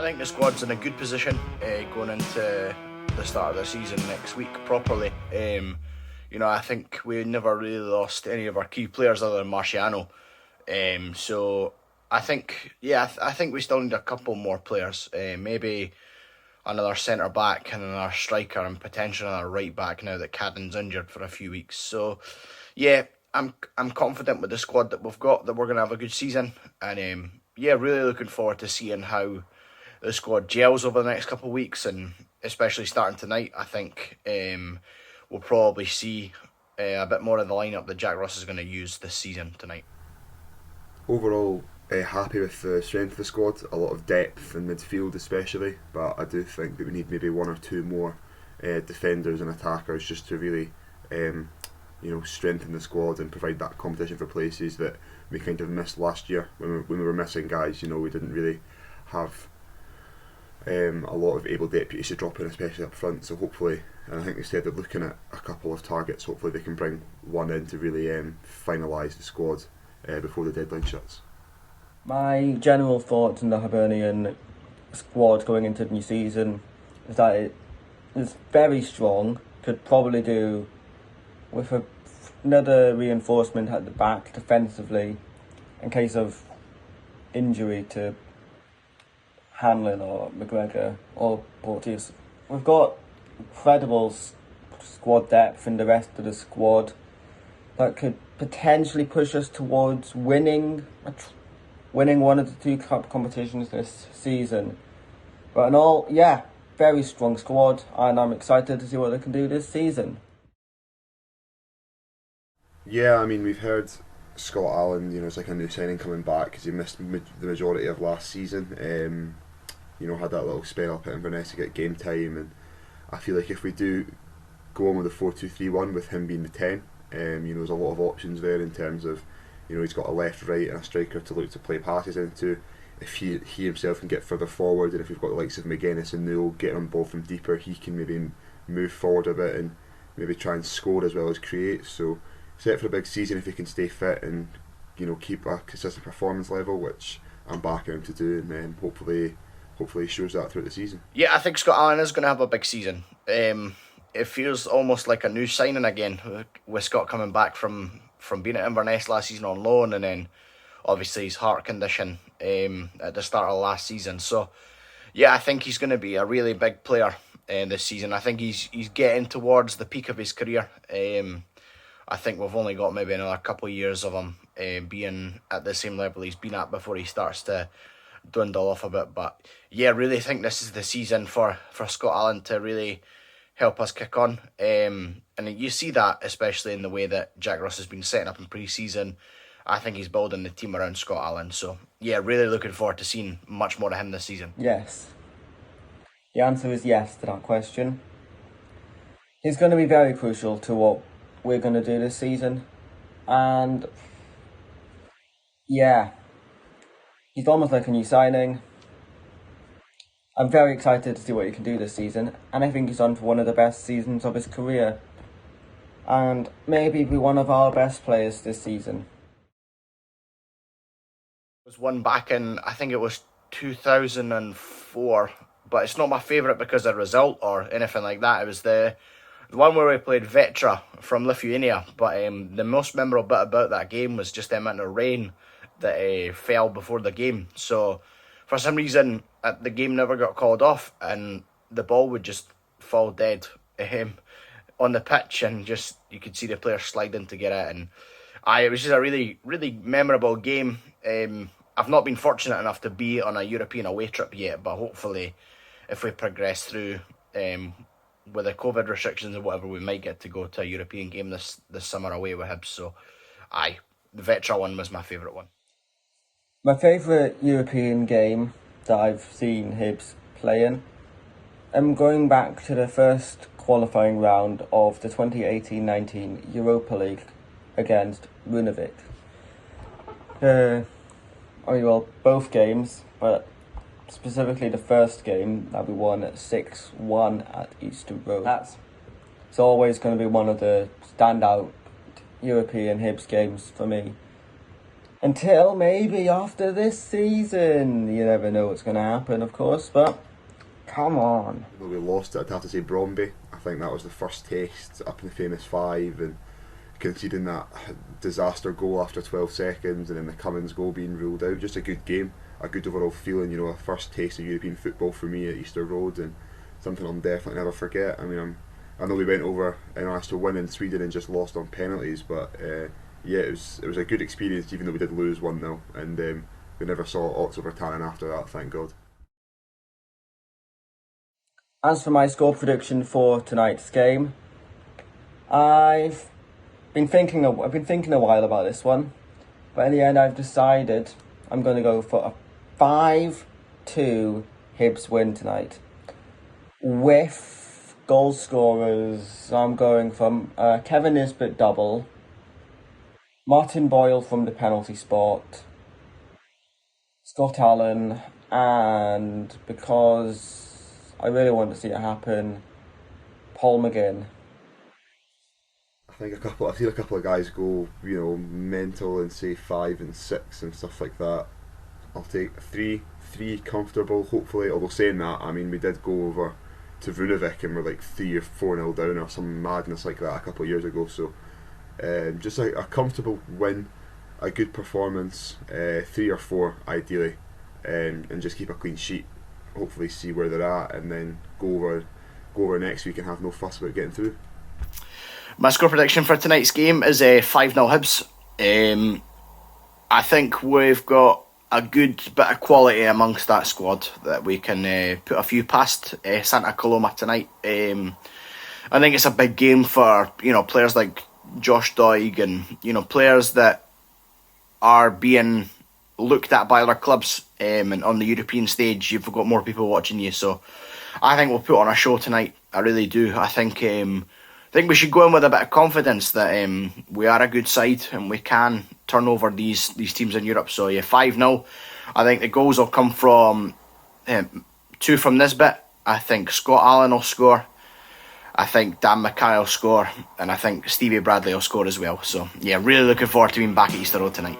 think the squad's in a good position going into the start of the season next week properly. I think we never really lost any of our key players other than Marciano. So I think, I think we still need a couple more players. Maybe another centre back and another striker and potentially another right back now that Cadden's injured for a few weeks. So yeah, I'm confident with the squad that we've got that we're going to have a good season, and really looking forward to seeing how the squad gels over the next couple of weeks, and especially starting tonight. I think we'll probably see a bit more of the lineup that Jack Ross is going to use this season tonight. Overall, happy with the strength of the squad. A lot of depth in midfield especially, but I do think that we need maybe one or two more defenders and attackers just to really strengthen the squad and provide that competition for places that we kind of missed last year when we were missing guys. We didn't really have a lot of able deputies to drop in, especially up front. So hopefully, and I think they said they're looking at a couple of targets. Hopefully they can bring one in to really finalise the squad before the deadline shuts. My general thoughts on the Hibernian squad going into the new season is that it is very strong. Could probably do with another reinforcement at the back defensively in case of injury to Hanlon or McGregor or Porteous. We've got incredible squad depth in the rest of the squad that could potentially push us towards winning one of the two cup competitions this season. But in all, very strong squad, and I'm excited to see what they can do this season. Yeah, I mean, we've heard Scott Allan, it's like a new signing coming back because he missed the majority of last season. Had that little spell up at Inverness to get game time, and I feel like if we do go on with the 4-2-3-1 with him being the 10, there's a lot of options there in terms of, he's got a left, right and a striker to look to play passes into. If he himself can get further forward, and if we've got the likes of McGuinness and Newell getting on ball from deeper, he can maybe move forward a bit and maybe try and score as well as create. So set for a big season if he can stay fit and keep a consistent performance level, which I'm backing him to do, and then hopefully he shows that throughout the season. Yeah, I think Scott Allan is going to have a big season. It feels almost like a new signing again with Scott coming back from being at Inverness last season on loan, and then obviously his heart condition at the start of last season. So I think he's going to be a really big player this season. I think he's getting towards the peak of his career. I think we've only got maybe another couple of years of him being at the same level he's been at before he starts to dwindle off a bit. But really think this is the season for Scott Allan to really help us kick on. And you see that especially in the way that Jack Ross has been setting up in pre-season. I think he's building the team around Scott Allan. So really looking forward to seeing much more of him this season. Yes. The answer is yes to that question. He's going to be very crucial to what we're going to do this season. And he's almost like a new signing. I'm very excited to see what he can do this season, and I think he's on for one of the best seasons of his career, and maybe be one of our best players this season. It was one back in, I think it was 2004, but it's not my favourite because of the result or anything like that. It was the one where we played Vetra from Lithuania, but the most memorable bit about that game was just the amount of rain that fell before the game. So for some reason the game never got called off, and the ball would just fall dead on the pitch, and just you could see the players sliding to get it. And it was just a really, really memorable game. I've not been fortunate enough to be on a European away trip yet, but hopefully if we progress through with the COVID restrictions or whatever, we might get to go to a European game this summer away with Hibs. So the Vetra one was my favourite one. My favourite European game that I've seen Hibs play in, I'm going back to the first qualifying round of the 2018-19 Europa League against Runevic. Both games, but specifically the first game that we won at 6-1 at Easter Road. It's always going to be one of the standout European Hibs games for me. Until maybe after this season. You never know what's going to happen, of course, but come on. Though we lost it, I'd have to say Bromby. I think that was the first taste up in the famous 5, and conceding that disaster goal after 12 seconds, and then the Cummins goal being ruled out. Just a good game, a good overall feeling, you know, a first taste of European football for me at Easter Road, and something I'll definitely never forget. I mean, I know we went over and asked to win in Sweden and just lost on penalties, but yeah, it was a good experience, even though we did lose 1-0, and we never saw Otts over Tannen after that, thank God. As for my score prediction for tonight's game, I've been thinking a while about this one, but in the end I've decided I'm going to go for a 5-2 Hibs win tonight. With goal scorers, I'm going from Kevin Nisbet double, Martin Boyle from the penalty spot, Scott Allan, and because I really want to see it happen, Paul McGinn. I've seen a couple of guys go, you know, mental and say 5 and 6 and stuff like that. I'll take three comfortable, hopefully. Although saying that, I mean, we did go over to Vunavik and we're like 3 or 4-0 down or some madness like that a couple of years ago. So just a comfortable win, a good performance, 3 or 4 ideally, and just keep a clean sheet. Hopefully see where they're at, and then go over next week and have no fuss about getting through. My score prediction for tonight's game is 5-0 Hibs. I think we've got a good bit of quality amongst that squad that we can put a few past Santa Coloma tonight. I think it's a big game for, you know, players like Josh Doig and, you know, players that are being looked at by other clubs, and on the European stage you've got more people watching you, so I think we'll put on a show tonight. I really do. I think we should go in with a bit of confidence that we are a good side and we can turn over these teams in Europe. So yeah, 5-0. I think the goals will come from 2 from Nisbet. I think Scott Allan will score. I think Dan Mackay will score, and I think Stevie Bradley will score as well. So yeah, really looking forward to being back at Easter Road tonight.